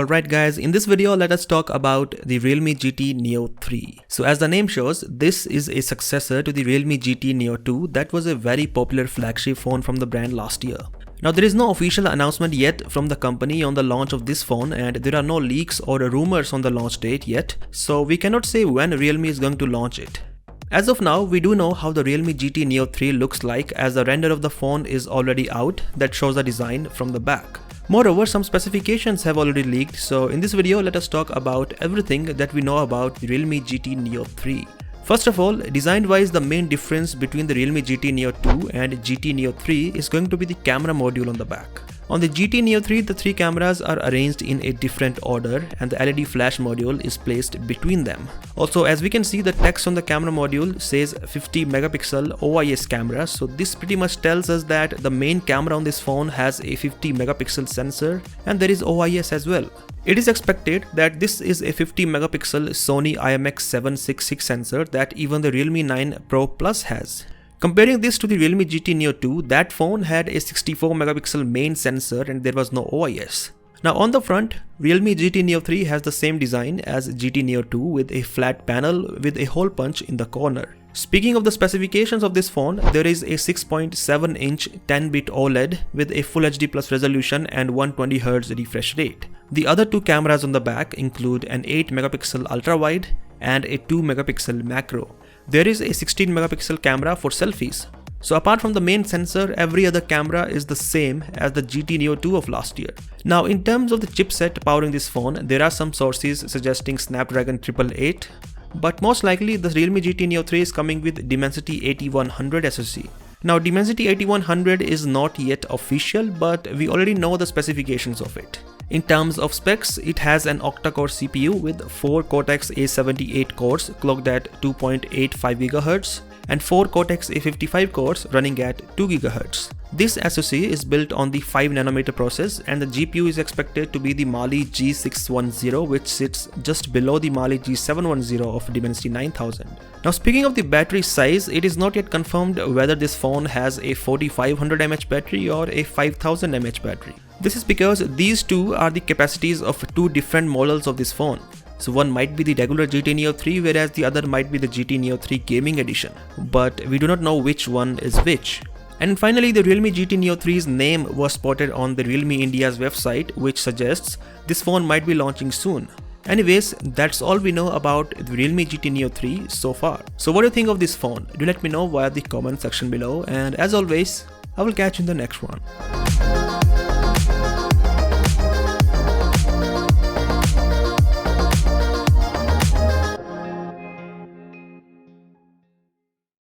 Alright guys, in this video let us talk about the Realme GT Neo 3. So as the name shows, this is a successor to the Realme GT Neo 2 that was a very popular flagship phone from the brand last year. Now there is no official announcement yet from the company on the launch of this phone, and there are no leaks or rumors on the launch date yet, so we cannot say when Realme is going to launch it. As of now, we do know how the Realme GT Neo 3 looks like, as the render of the phone is already out that shows the design from the back. Moreover, some specifications have already leaked, so in this video let us talk about everything that we know about the Realme GT Neo 3. First of all, design-wise, the main difference between the Realme GT Neo 2 and GT Neo 3 is going to be the camera module on the back. On the GT Neo 3, the three cameras are arranged in a different order and the LED flash module is placed between them. Also, as we can see, the text on the camera module says 50 megapixel OIS camera, so this pretty much tells us that the main camera on this phone has a 50 megapixel sensor and there is OIS as well. It is expected that this is a 50 megapixel Sony IMX766 sensor that even the Realme 9 Pro Plus has. Comparing this to the Realme GT Neo 2, that phone had a 64 megapixel main sensor and there was no OIS. Now on the front, Realme GT Neo 3 has the same design as GT Neo 2 with a flat panel with a hole punch in the corner. Speaking of the specifications of this phone, there is a 6.7-inch 10-bit OLED with a Full HD Plus resolution and 120Hz refresh rate. The other two cameras on the back include an 8 megapixel ultra-wide and a 2 megapixel macro. There is a 16 megapixel camera for selfies. So apart from the main sensor, every other camera is the same as the GT Neo 2 of last year. Now in terms of the chipset powering this phone, there are some sources suggesting Snapdragon 888, but most likely the Realme GT Neo 3 is coming with Dimensity 8100 SoC. Now Dimensity 8100 is not yet official, but we already know the specifications of it. In terms of specs, it has an octa-core CPU with 4 Cortex A78 cores clocked at 2.85 GHz and 4 Cortex A55 cores running at 2 GHz. This SoC is built on the 5nm process and the GPU is expected to be the Mali G610, which sits just below the Mali G710 of Dimensity 9000. Now speaking of the battery size, it is not yet confirmed whether this phone has a 4500 mAh battery or a 5000 mAh battery. This is because these two are the capacities of two different models of this phone. So one might be the regular GT Neo 3 whereas the other might be the GT Neo 3 Gaming Edition, but we do not know which one is which. And finally, the Realme GT Neo 3's name was spotted on the Realme India's website, which suggests this phone might be launching soon. Anyways, that's all we know about the Realme GT Neo 3 so far. So what do you think of this phone? Do let me know via the comment section below, and as always, I will catch you in the next one.